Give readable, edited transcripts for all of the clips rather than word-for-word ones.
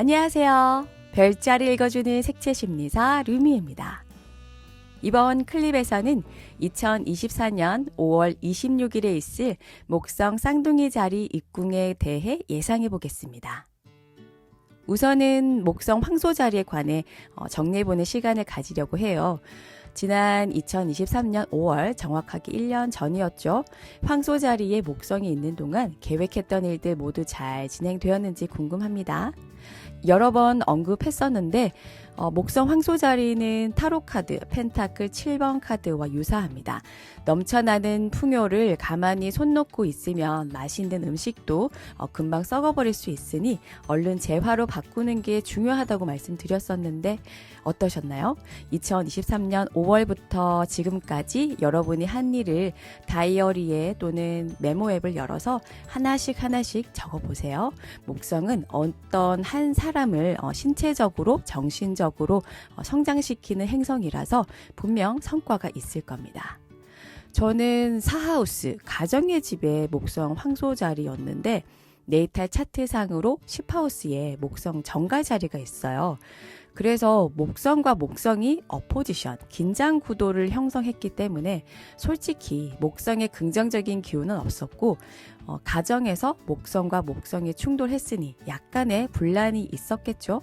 안녕하세요. 별자리 읽어주는 색채심리사 루미입니다. 이번 클립에서는 2024년 5월 26일에 있을 목성 쌍둥이 자리 입궁에 대해 예상해 보겠습니다. 우선은 목성 황소 자리에 관해 정리해보는 시간을 가지려고 해요. 지난 2023년 5월 정확하게 1년 전이었죠. 황소 자리에 목성이 있는 동안 계획했던 일들 모두 잘 진행되었는지 궁금합니다. 여러 번 언급했었는데 목성 황소 자리는 타로 카드 펜타클 7번 카드와 유사합니다. 넘쳐나는 풍요를 가만히 손 놓고 있으면 맛있는 음식도 금방 썩어버릴 수 있으니 얼른 재화로 바꾸는 게 중요하다고 말씀드렸었는데 어떠셨나요? 2023년 5월부터 지금까지 여러분이 한 일을 다이어리에 또는 메모 앱을 열어서 하나씩 적어보세요. 목성은 어떤 한 사람을 신체적으로 정신적으로 성장시키는 행성이라서 분명 성과가 있을 겁니다. 저는 사하우스 가정의 집에 목성 황소 자리였는데 네이탈 차트상으로 10하우스에 목성 정갈 자리가 있어요. 그래서 목성과 목성이 어포지션, 긴장 구도를 형성했기 때문에 솔직히 목성의 긍정적인 기운은 없었고 가정에서 목성과 목성이 충돌했으니 약간의 분란이 있었겠죠.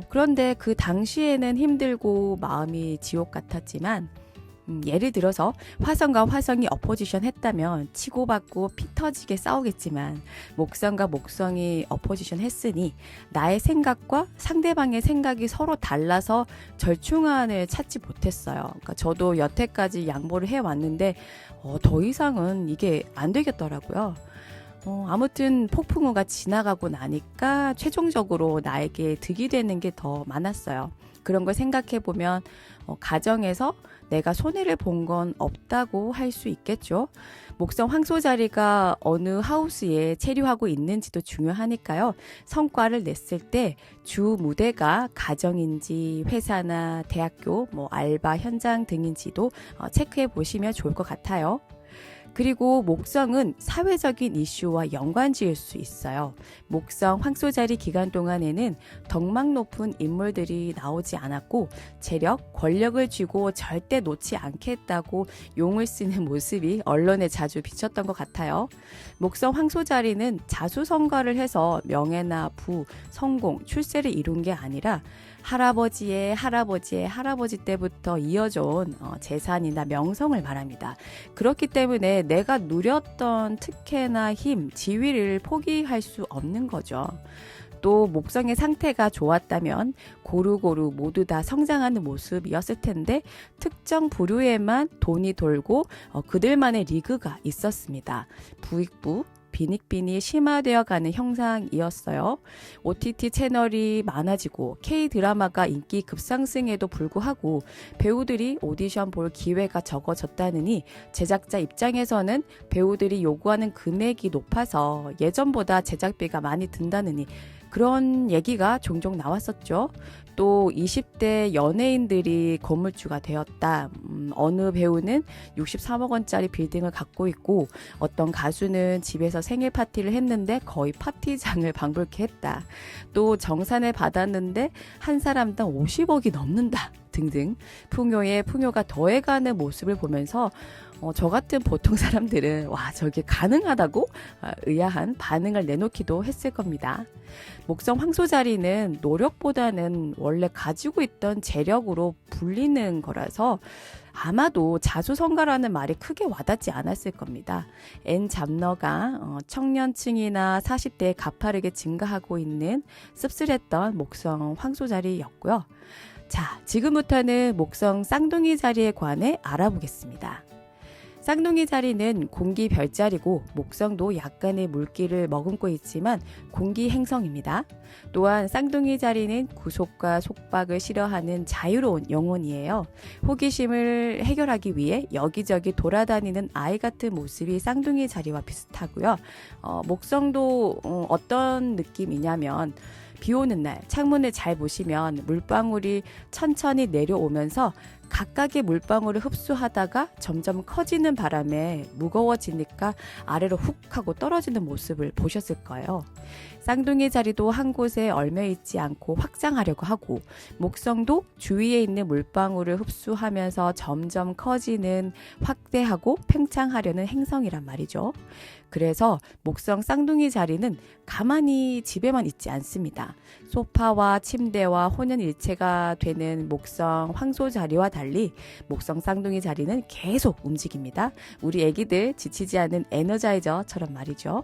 그런데 그 당시에는 힘들고 마음이 지옥 같았지만 예를 들어서 화성과 화성이 어포지션 했다면 치고받고 피 터지게 싸우겠지만 목성과 목성이 어포지션 했으니 나의 생각과 상대방의 생각이 서로 달라서 절충안을 찾지 못했어요. 그러니까 저도 여태까지 양보를 해왔는데 더 이상은 이게 안 되겠더라고요. 아무튼 폭풍우가 지나가고 나니까 최종적으로 나에게 득이 되는 게 더 많았어요. 그런 걸 생각해 보면 가정에서 내가 손해를 본 건 없다고 할 수 있겠죠. 목성 황소 자리가 어느 하우스에 체류하고 있는지도 중요하니까요. 성과를 냈을 때 주 무대가 가정인지 회사나 대학교, 알바 현장 등인지도 체크해 보시면 좋을 것 같아요. 그리고 목성은 사회적인 이슈와 연관 지을 수 있어요. 목성 황소 자리 기간 동안에는 덕망 높은 인물들이 나오지 않았고 재력, 권력을 쥐고 절대 놓지 않겠다고 용을 쓰는 모습이 언론에 자주 비쳤던 것 같아요. 목성 황소 자리는 자수성가를 해서 명예나 부, 성공, 출세를 이룬 게 아니라 할아버지의 할아버지 때부터 이어져온 재산이나 명성을 말합니다. 그렇기 때문에 내가 누렸던 특혜나 힘, 지위를 포기할 수 없는 거죠. 또 목성의 상태가 좋았다면 고루고루 모두 다 성장하는 모습이었을 텐데 특정 부류에만 돈이 돌고 그들만의 리그가 있었습니다. 부익부, 빈익빈이 심화되어 가는 형상이었어요. OTT 채널이 많아지고 K-드라마가 인기 급상승에도 불구하고 배우들이 오디션 볼 기회가 적어졌다느니 제작자 입장에서는 배우들이 요구하는 금액이 높아서 예전보다 제작비가 많이 든다느니 그런 얘기가 종종 나왔었죠. 또 20대 연예인들이 건물주가 되었다. 어느 배우는 63억 원짜리 빌딩을 갖고 있고 어떤 가수는 집에서 생일 파티를 했는데 거의 파티장을 방불케 했다. 또 정산을 받았는데 한 사람당 50억이 넘는다. 등등 풍요에 풍요가 더해가는 모습을 보면서 저 같은 보통 사람들은 와 저게 가능하다고 의아한 반응을 내놓기도 했을 겁니다. 목성 황소 자리는 노력보다는 원래 가지고 있던 재력으로 불리는 거라서 아마도 자수성가라는 말이 크게 와닿지 않았을 겁니다. N 잡너가 청년층이나 40대에 가파르게 증가하고 있는 씁쓸했던 목성 황소 자리였고요. 자, 지금부터는 목성 쌍둥이 자리에 관해 알아보겠습니다. 쌍둥이 자리는 공기 별자리고 목성도 약간의 물기를 머금고 있지만 공기 행성입니다. 또한 쌍둥이 자리는 구속과 속박을 싫어하는 자유로운 영혼이에요. 호기심을 해결하기 위해 여기저기 돌아다니는 아이 같은 모습이 쌍둥이 자리와 비슷하고요. 목성도 어떤 느낌이냐면 비 오는 날 창문을 잘 보시면 물방울이 천천히 내려오면서 각각의 물방울을 흡수하다가 점점 커지는 바람에 무거워지니까 아래로 훅 하고 떨어지는 모습을 보셨을 거예요. 쌍둥이 자리도 한 곳에 얽혀 있지 않고 확장하려고 하고, 목성도 주위에 있는 물방울을 흡수하면서 점점 커지는, 확대하고 팽창하려는 행성이란 말이죠. 그래서 목성 쌍둥이 자리는 가만히 집에만 있지 않습니다. 소파와 침대와 혼연일체가 되는 목성 황소 자리와 달리 목성 쌍둥이 자리는 계속 움직입니다. 우리 애기들 지치지 않는 에너자이저처럼 말이죠.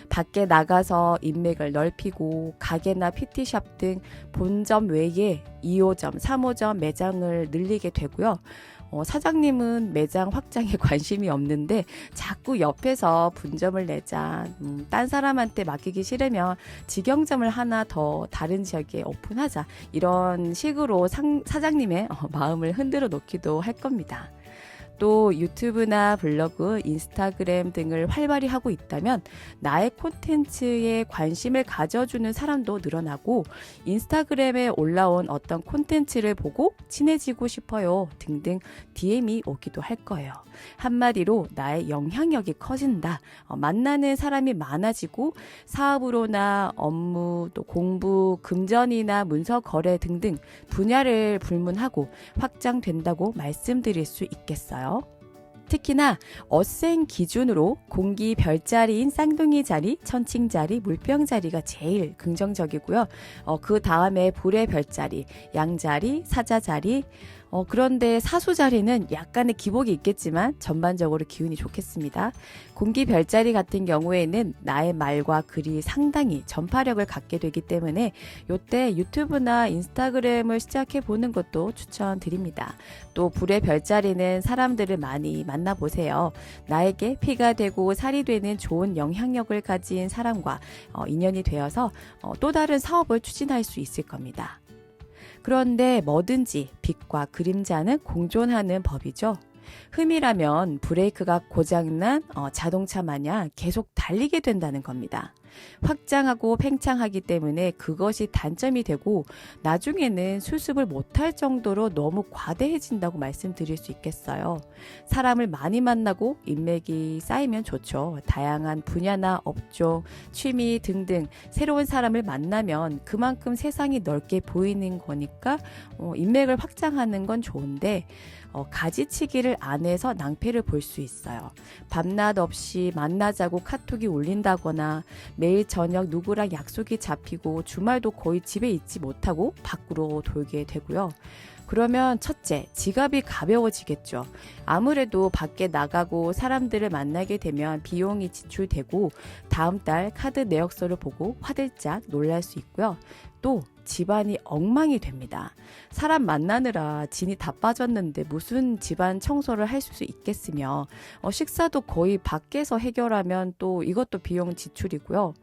밖에 나가서 인맥을 넓히고 가게나 PT샵 등 본점 외에 2호점, 3호점 매장을 늘리게 되고요. 사장님은 매장 확장에 관심이 없는데 자꾸 옆에서 분점을 내자, 딴 사람한테 맡기기 싫으면 직영점을 하나 더 다른 지역에 오픈하자, 이런 식으로 사장님의 마음을 흔들어 놓기도 할 겁니다. 또 유튜브나 블로그, 인스타그램 등을 활발히 하고 있다면 나의 콘텐츠에 관심을 가져주는 사람도 늘어나고, 인스타그램에 올라온 어떤 콘텐츠를 보고 친해지고 싶어요 등등 DM이 오기도 할 거예요. 한마디로 나의 영향력이 커진다. 만나는 사람이 많아지고 사업으로나 업무, 또 공부, 금전이나 문서 거래 등등 분야를 불문하고 확장된다고 말씀드릴 수 있겠어요. 특히나 어생 기준으로 공기 별자리인 쌍둥이 자리, 천칭 자리, 물병 자리가 제일 긍정적이고요. 그 다음에 불의 별자리, 양 자리, 사자 자리, 그런데 사수 자리는 약간의 기복이 있겠지만 전반적으로 기운이 좋겠습니다. 공기 별자리 같은 경우에는 나의 말과 글이 상당히 전파력을 갖게 되기 때문에 이때 유튜브나 인스타그램을 시작해 보는 것도 추천드립니다. 또 불의 별자리는 사람들을 많이 만나보세요. 나에게 피가 되고 살이 되는 좋은 영향력을 가진 사람과 인연이 되어서 또 다른 사업을 추진할 수 있을 겁니다. 그런데 뭐든지 빛과 그림자는 공존하는 법이죠. 흠이라면 브레이크가 고장난 자동차 마냥 계속 달리게 된다는 겁니다. 확장하고 팽창하기 때문에 그것이 단점이 되고 나중에는 수습을 못할 정도로 너무 과대해진다고 말씀드릴 수 있겠어요. 사람을 많이 만나고 인맥이 쌓이면 좋죠. 다양한 분야나 업종, 취미 등등 새로운 사람을 만나면 그만큼 세상이 넓게 보이는 거니까 인맥을 확장하는 건 좋은데 가지치기를 안 해서 낭패를 볼 수 있어요. 밤낮 없이 만나자고 카톡이 울린다거나 매일 저녁 누구랑 약속이 잡히고 주말도 거의 집에 있지 못하고 밖으로 돌게 되고요. 그러면 첫째, 지갑이 가벼워지겠죠. 아무래도 밖에 나가고 사람들을 만나게 되면 비용이 지출되고 다음 달 카드 내역서를 보고 화들짝 놀랄 수 있고요. 또 집안이 엉망이 됩니다. 사람 만나느라 진이 다 빠졌는데 무슨 집안 청소를 할 수 있겠으며, 식사도 거의 밖에서 해결하면 또 이것도 비용 지출이고요.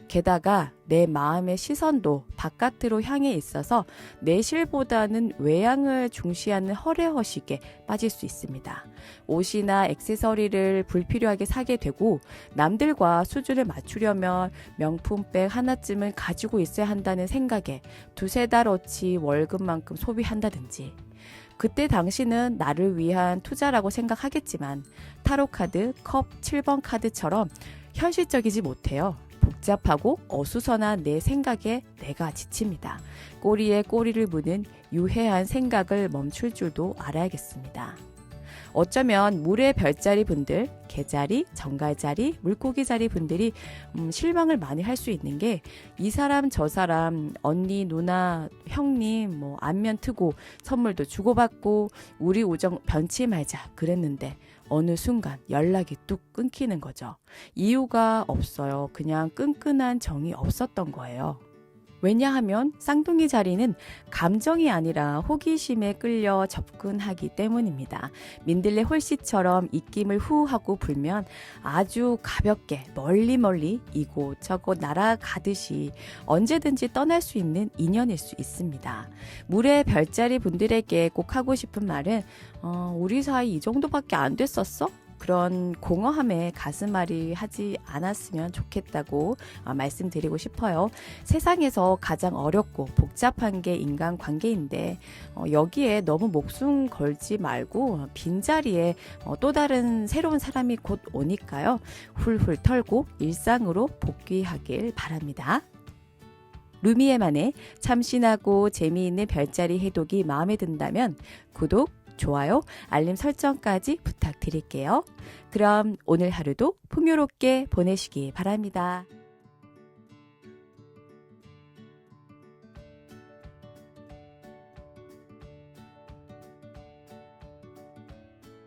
게다가 내 마음의 시선도 바깥으로 향해 있어서 내실보다는 외양을 중시하는 허례허식에 빠질 수 있습니다. 옷이나 액세서리를 불필요하게 사게 되고 남들과 수준을 맞추려면 명품백 하나쯤은 가지고 있어야 한다는 생각에 두세 달어치 월급만큼 소비한다든지, 그때 당신은 나를 위한 투자라고 생각하겠지만 타로카드, 컵 7번 카드처럼 현실적이지 못해요. 복잡하고 어수선한 내 생각에 내가 지칩니다. 꼬리에 꼬리를 무는 유해한 생각을 멈출 줄도 알아야겠습니다. 어쩌면 물의 별자리 분들, 개자리, 정갈자리, 물고기자리 분들이 실망을 많이 할 수 있는 게, 이 사람 저 사람 언니, 누나, 형님 안면 트고 선물도 주고받고 우리 우정 변치 말자 그랬는데 어느 순간 연락이 뚝 끊기는 거죠. 이유가 없어요. 그냥 끈끈한 정이 없었던 거예요. 왜냐하면 쌍둥이 자리는 감정이 아니라 호기심에 끌려 접근하기 때문입니다. 민들레 홀씨처럼 입김을 후 하고 불면 아주 가볍게 멀리 이곳저곳 날아가듯이 언제든지 떠날 수 있는 인연일 수 있습니다. 물의 별자리 분들에게 꼭 하고 싶은 말은 우리 사이 이 정도밖에 안 됐었어? 그런 공허함에 가슴앓이 하지 않았으면 좋겠다고 말씀드리고 싶어요. 세상에서 가장 어렵고 복잡한 게 인간관계인데 여기에 너무 목숨 걸지 말고 빈자리에 또 다른 새로운 사람이 곧 오니까요. 훌훌 털고 일상으로 복귀하길 바랍니다. 루미에만의 참신하고 재미있는 별자리 해독이 마음에 든다면 구독, 좋아요, 알림 설정까지 부탁드릴게요. 그럼 오늘 하루도 풍요롭게 보내시기 바랍니다.